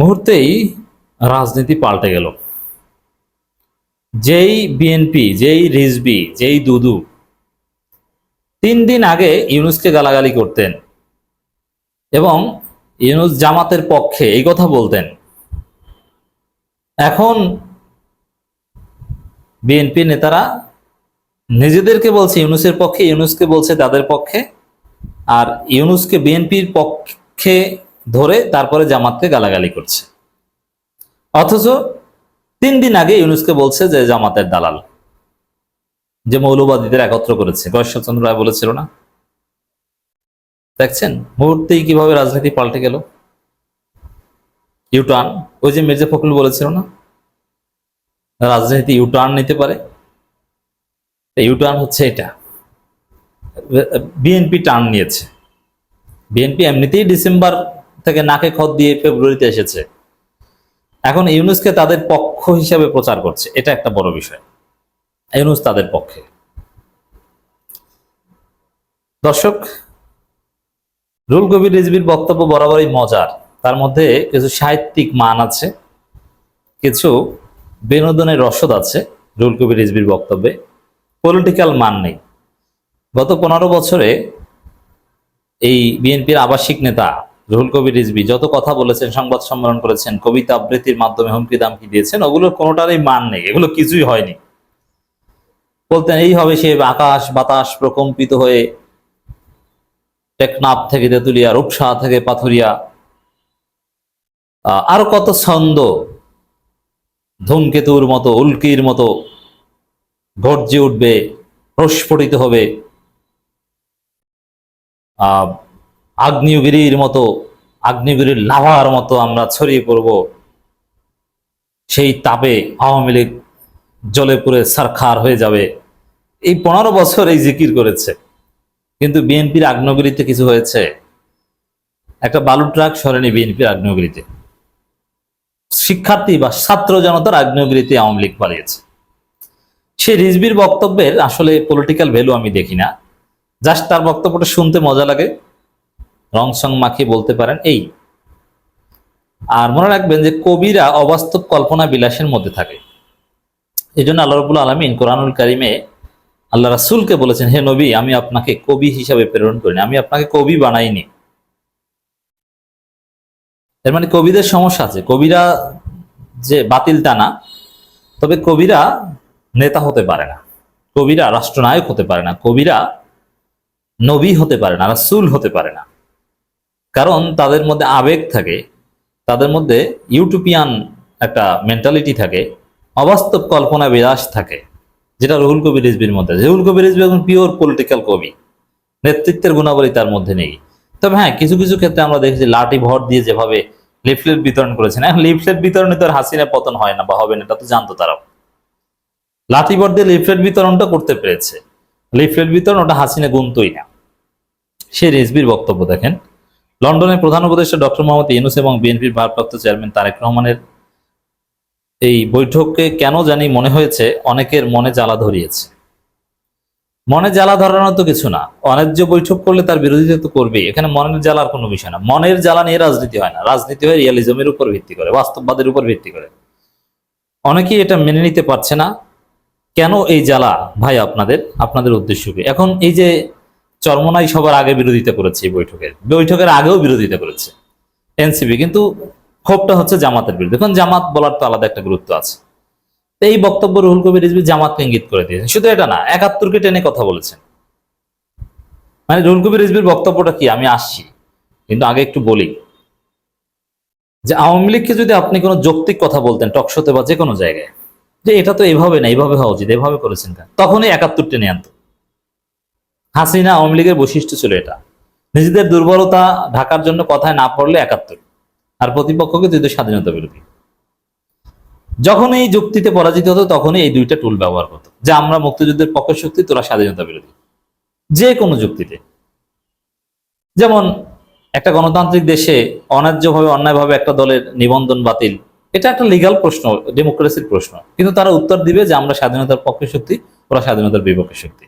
মুহূর্তেই রাজনীতি পাল্টে গেল। যেই বিএনপি, যেই রিজভী, যেই দুদু 3 দিন আগে ইউনূসকে গালাগালি করতেন এবং ইউনূস জামাতের পক্ষে এই কথা বলতেন, এখন বিএনপি নেতারা নিজেদেরকে বলছে ইউনূসের পক্ষে, ইউনূসকে বলছে তাদের পক্ষে, আর ইউনূসকে বিএনপির পক্ষে ধরে তারপরে জামাতকে গালাগালি করছে। অথচ 3 দিন আগে ইউনূসকে বলছে যে জামাতের দালাল, যে মৌলবাদীদের একত্র করেছে। গয়েশ্বরচন্দ্র রায় বলেছিল না? দেখছেন মুহূর্তেই কিভাবে রাজনীতি পাল্টে গেল। ইউটার্ন, ওই যে মির্জা ফখরুল বলেছিল না রাজনীতি ইউটার্ন নিতে পারে, ইউটার্ন হচ্ছে এটা। বিএনপি টার্ন নিয়েছে। বিএনপি এমনিতেই ডিসেম্বর থেকে নাকে খত দিয়ে ফেব্রুয়ারিতে এসেছে, এখন ইউনূসকে তাদের পক্ষ হিসাবে প্রচার করছে। এটা একটা বড় বিষয়, ইউনূস তাদের পক্ষে। দর্শক, রুহুল কবির রিজভীর বক্তব্য বরাবরই মজার। তার মধ্যে কিছু সাহিত্যিক মান আছে, কিছু বিনোদনের রসদ আছে রুহুল কবির রিজভীর বক্তব্যে, পলিটিক্যাল মান নেই। গত 15 বছরে এই বিএনপির আবাসিক নেতা রুহুল কবির রিজভী যত কথা বলেছেন, সংবাদ সম্মেলন করেছেন, কবিতা আবৃত্তির মাধ্যমে হুমকি দামকি দিয়েছেন, ওগুলোর কোনোটারই মান নেই। এগুলো কিছুই হয়নি। বলতেন এই হবে সে, আকাশ বাতাস প্রকম্পিত হয়ে টেকনাফ থেকে তেতুলিয়া, রূপসা থেকে পাথুরিয়া, আরো কত ছন্দ ধূমকেতুর মতো, উল্কির মতো গর্জে উঠবে, প্রস্ফুটিত হবে, আগ্নেয়গিরির মতো, আগ্নেয়গিরির লাভার মতো আমরা ছড়িয়ে পড়ব। সেই তাপে আওয়ামী লীগ জ্বলে পুড়ে সারখার হয়ে যাবে। এই 15 বছর এই জিকির করেছে, কিন্তু বিএনপির আগ্নেয়গিরিতে কিছু হয়েছে? একটা বালু ট্রাক সরেনি বিএনপির আগ্নেয়গিরিতে। শিক্ষার্থী বা ছাত্র জনতার আগ্নেয়গিরিতে আওয়ামী লীগ পালিয়েছে। সে রিজভীর বক্তব্যের আসলে পলিটিক্যাল ভ্যালু আমি দেখি না, জাস্ট তার বক্তব্যটা শুনতে মজা লাগে, রং সং মাখিয়ে বলতে পারেন এই। আর মনে রাখবেন যে কবিরা অবাস্তব কল্পনা বিলাসের মধ্যে থাকে। এই জন্য আল্লাহ রাব্বুল আলামিন কোরআনুল কারিমে আল্লাহ রাসূলকে বলেছেন, হে নবী, আমি আপনাকে কবি হিসাবে প্রেরণ করিনি, আমি আপনাকে কবি বানাইনি। এর মানে কবিদের সমস্যা আছে। কবিরা যে বাতিল তা না, তবে কবিরা নেতা হতে পারে না, কবিরা রাষ্ট্রনায়ক হতে পারে না, কবিরা নবী হতে পারে না, রাসূল হতে পারে না। কারণ তাদের মধ্যে আবেগ থাকে, তাদের মধ্যে ইউটোপিয়ান একটা মেন্টালিটি থাকে, অবাস্তব কল্পনা বিলাস থাকে, যেটা রুহুল কবির রিজভীর মধ্যে। রুহুল কবির রিজভী এখন পিওর পলিটিক্যাল কবি, নেতৃত্বের গুণাবলী তার মধ্যে নেই। তবে হ্যাঁ, কিছু কিছু ক্ষেত্রে আমরা দেখেছি লাঠি ভর দিয়ে যেভাবে লিফলেট বিতরণ করেছেন। এখন লিফলেট বিতরণে তো আর হাসিনা পতন হয় না বা হবে না, এটা তো জানতো তারাও। লাঠি ভর দিয়ে লিফলেট বিতরণটা করতে পেরেছে, লিফলেট বিতরণ ওটা হাসিনা গুনতোই না। সে রিজভীর বক্তব্য দেখেন। লন্ডনের প্রধান উপদেষ্টা ডক্টর মোহাম্মদ ইউনূস এবং বিএনপির ভারপ্রাপ্ত চেয়ারম্যান তারেক রহমানের এই বৈঠকে কেন জানি মনে হয়েছে অনেকের মনে জ্বালা ধরিয়েছে। মনে জ্বালা ধরানোর তো কিছু না, অন্যায্য বৈঠক করলে তার বিরোধিতা তো করবেই। এখানে মনের জ্বালার কোনো বিষয় না। মনের জ্বালা নিয়ে রাজনীতি হয় না, রাজনীতি হয় রিয়ালিজমের উপর ভিত্তি করে, বাস্তববাদের উপর ভিত্তি করে। অনেকেই এটা মেনে নিতে পারছে না। কেন এই জ্বালা ভাই? আপনাদের উদ্দেশ্য কি? এখন এই যে চরমোনাই সবার আগে বিরোধিতা করেছে, এই বৈঠকের আগেও বিরোধিতা করেছে এনসিপি, কিন্তু ক্ষোভটা হচ্ছে জামাতের বিরুদ্ধে। এখন জামাত বলার তো আলাদা একটা গুরুত্ব আছে। এই বক্তব্য রুহুল কবির রিজভী জামাতকে ইঙ্গিত করে দিয়েছেন। শুধু এটা না, 71কে টেনে কথা বলেছেন। মানে রুহুল কবির রিজভীর বক্তব্যটা কি আমি আসছি, কিন্তু আগে একটু বলি যে আওয়ামী লীগকে যদি আপনি কোনো যৌক্তিক কথা বলতেন টকশোতে বা যে কোনো জায়গায়, যে এটা তো এইভাবে না, এইভাবে হওয়া উচিত, এভাবে করেছেন কেন, তখনই 71 টেনে আনত। হাসিনা আওয়ামী লীগের বৈশিষ্ট্য ছিল এটা, নিজেদের দুর্বলতা ঢাকার জন্য কথায় না পড়লে 71, আর প্রতিপক্ষকে যদি স্বাধীনতা বিরোধী। যখন এই যুক্তিতে পরাজিত হতো তখনই এই দুইটা টুল ব্যবহার করতো, যে আমরা মুক্তিযুদ্ধের পক্ষের শক্তি, তোরা স্বাধীনতা বিরোধী। যে কোনো যুক্তিতে, যেমন একটা গণতান্ত্রিক দেশে অন্যায্যভাবে অন্যায়ভাবে একটা দলের নিবন্ধন বাতিল, এটা একটা লিগ্যাল প্রশ্ন, ডেমোক্রেসির প্রশ্ন, কিন্তু তারা উত্তর দিবে যে আমরা স্বাধীনতার পক্ষের শক্তি, ওরা স্বাধীনতার বিপক্ষের শক্তি।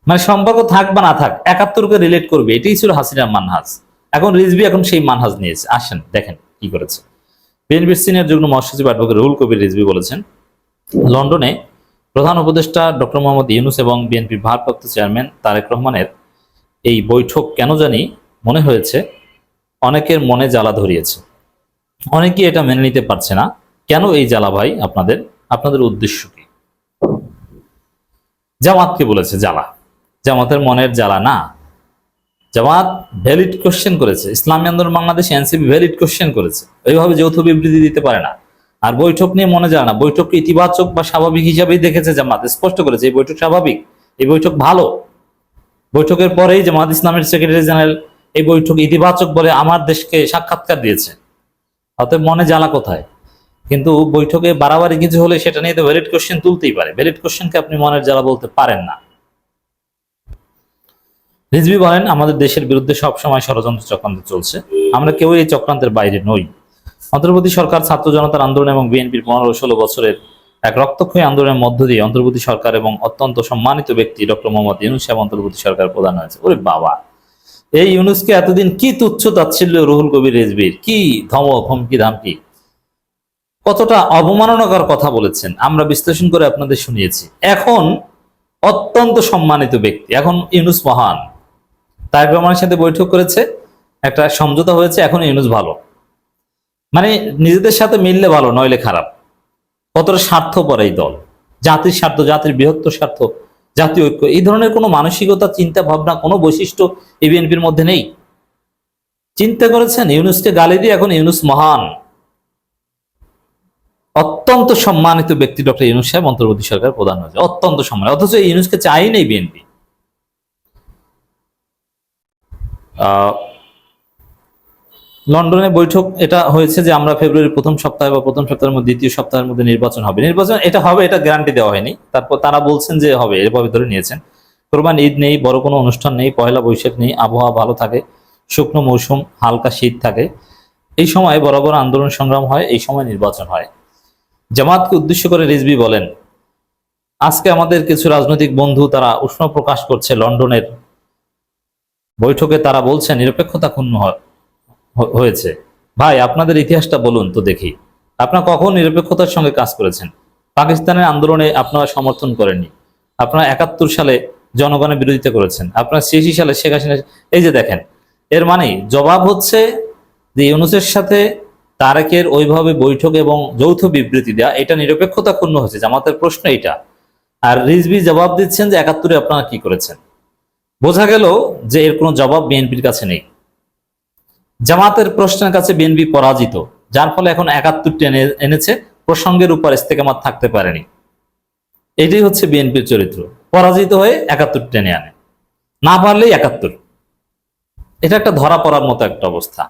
মানে সম্পর্ক থাক বা না থাক, 71কে রিলেট করবে, এটাই ছিল হাসিনার মানহাজ। এখন রিজভী এখন সেই মানহাজ নিয়েছে। আসেন দেখেন কি করেছে। বিএনপির সিনিয়র যুগ্ম মহাসচিব অ্যাডভোকেট রুহুল কবির রিজভী বলেছেন, লন্ডনে প্রধান উপদেষ্টা ডক্টর মোহাম্মদ ইউনূস এবং বিএনপির ভারপ্রাপ্ত চেয়ারম্যান তারেক রহমানের এই বৈঠক কেন জানি মনে হয়েছে অনেকের মনে জ্বালা ধরিয়েছে। অনেকেই এটা মেনে নিতে পারছে না। কেন এই জ্বালা ভাই? আপনাদের উদ্দেশ্য কি? জামাতকে বলেছে জ্বালা, জামাতের মনের জ্বালা না। জামাত ভ্যালিড কোশ্চেন করেছে, ইসলামী আন্দোলন বাংলাদেশ এনসিপি ভ্যালিড কোশ্চেন করেছে, ওইভাবে যৌথ বিবৃতি দিতে পারে না। আর বৈঠক নিয়ে মনে যায় না, বৈঠককে ইতিবাচক বা স্বাভাবিক হিসাবেই দেখেছে জামাত, স্পষ্ট করেছে এই বৈঠক স্বাভাবিক, এই বৈঠক ভালো। বৈঠকের পরেই জামাত ইসলামের সেক্রেটারি জেনারেল এই বৈঠক ইতিবাচক বলে আমার দেশকে সাক্ষাৎকার দিয়েছে। অতএব মনে জ্বালা কোথায়? কিন্তু বৈঠকে বাড়াবাড়ি কিছু হলে সেটা নিয়ে তো ভ্যালিড কোশ্চেন তুলতেই পারে। ভ্যালিড কোশ্চেনকে আপনি মনের জ্বালা বলতে পারেন না। রিজভী বলেন, আমাদের দেশের বিরুদ্ধে সবসময় ষড়যন্ত্র চক্রান্ত চলছে, আমরা কেউ এই চক্রান্তের বাইরে নই। অন্তর্বর্তী সরকার, ছাত্র জনতার আন্দোলন এবং বিএনপির 15-16 বছরের এক রক্তক্ষয়ী আন্দোলনের মধ্য দিয়ে অন্তর্বর্তী সরকার এবং অত্যন্ত সম্মানিত ব্যক্তি ডক্টর মোহাম্মদ ইউনূস সাহেব অন্তর্বর্তী সরকার প্রধান হয়েছে। ওরে বাবা, এই ইউনূসকে এতদিন কি তুচ্ছ তাচ্ছিল্য রুহুল কবির রিজভীর, কি ধমক, হুমকি ধামকি, কতটা অবমাননাকর কথা বলেছেন আমরা বিশ্লেষণ করে আপনাদের শুনিয়েছি। এখন অত্যন্ত সম্মানিত ব্যক্তি, এখন ইউনূস মহান। তারেক রহমানের সাথে বৈঠক করেছে, একটা সমঝোতা হয়েছে, এখন ইউনূস ভালো। মানে নিজেদের সাথে মিললে ভালো, নইলে খারাপ। কতটা স্বার্থপর এই দল, জাতির স্বার্থ, জাতির বৃহত্তর স্বার্থ, জাতীয় ঐক্য, এই ধরনের কোনো মানসিকতা, চিন্তা ভাবনা, কোনো বৈশিষ্ট্য এই বিএনপির মধ্যে নেই। চিন্তা করেছেন, ইউনূসকে গালি দিয়ে এখন ইউনূস মহান। অত্যন্ত সম্মানিত ব্যক্তি ডক্টর ইউনূস সাহেব অন্তর্বর্তী সরকার প্রধান হয়েছে, অত্যন্ত সম্মানিত। অথচ এই ইউনূসকে চাই নেই বিএনপি। লন্ডনে বৈঠক এটা হয়েছে যে আমরা ফেব্রুয়ারির প্রথম সপ্তাহে বা প্রথম সপ্তাহের মধ্যে, দ্বিতীয় সপ্তাহের মধ্যে নির্বাচন হবে। নির্বাচন এটা হবে, এটা গ্যারান্টি দেওয়া হয়নি। তারপর তারা বলছেন যে হবে, এভাবে ধরে নিয়েছেন। কোরবানি ঈদ নেই, বড় কোনো অনুষ্ঠান নেই, পয়লা বৈশাখ নেই, আবহাওয়া ভালো থাকে, শুকনো মৌসুম, হালকা শীত থাকে, এই সময় বরাবর আন্দোলন সংগ্রাম হয়, এই সময় নির্বাচন হয়। জামাতকে উদ্দেশ্য করে রিজভী বলেন, আজকে আমাদের কিছু রাজনৈতিক বন্ধু তারা উষ্ণ প্রকাশ করছে লন্ডনের বৈঠকে, তারা বলছে নিরপেক্ষতা ক্ষুণ্ণ হয়েছে। ভাই, আপনাদের ইতিহাসটা বলুন তো দেখি, আপনারা কখন নিরপেক্ষতার সঙ্গে কাজ করেছেন? পাকিস্তানের আন্দোলনে আপনারা সমর্থন করেননি, আপনারা 71 সালে জনগণের বিরোধিতা করেছেন, আপনারা 86 সালে শেখ হাসিনা। এই যে দেখেন, এর মানে জবাব হচ্ছে যে ইউনূসের সাথে তারেকের ওইভাবে বৈঠক এবং যৌথ বিবৃতি দেওয়া, এটা নিরপেক্ষতা ক্ষুণ্ণ হয়েছে। জামাতের প্রশ্ন এটা। আর রিজভী জবাব দিচ্ছেন যে 71-এ আপনারা কি করেছেন। বোঝা গেল যে এর কোনো জবাব বিএনপির কাছে নেই। জামাতের প্রশ্নের কাছে বিএনপি পরাজিত, যার ফলে এখন 71 টেনে এনেছে, প্রসঙ্গের উপর ইস্তেকামাত থাকতে পারেনি। এটাই হচ্ছে বিএনপির চরিত্র, পরাজিত হয়ে 71 টেনে আনে, না পারলেই 71। এটা একটা ধরা পড়ার মতো একটা অবস্থা।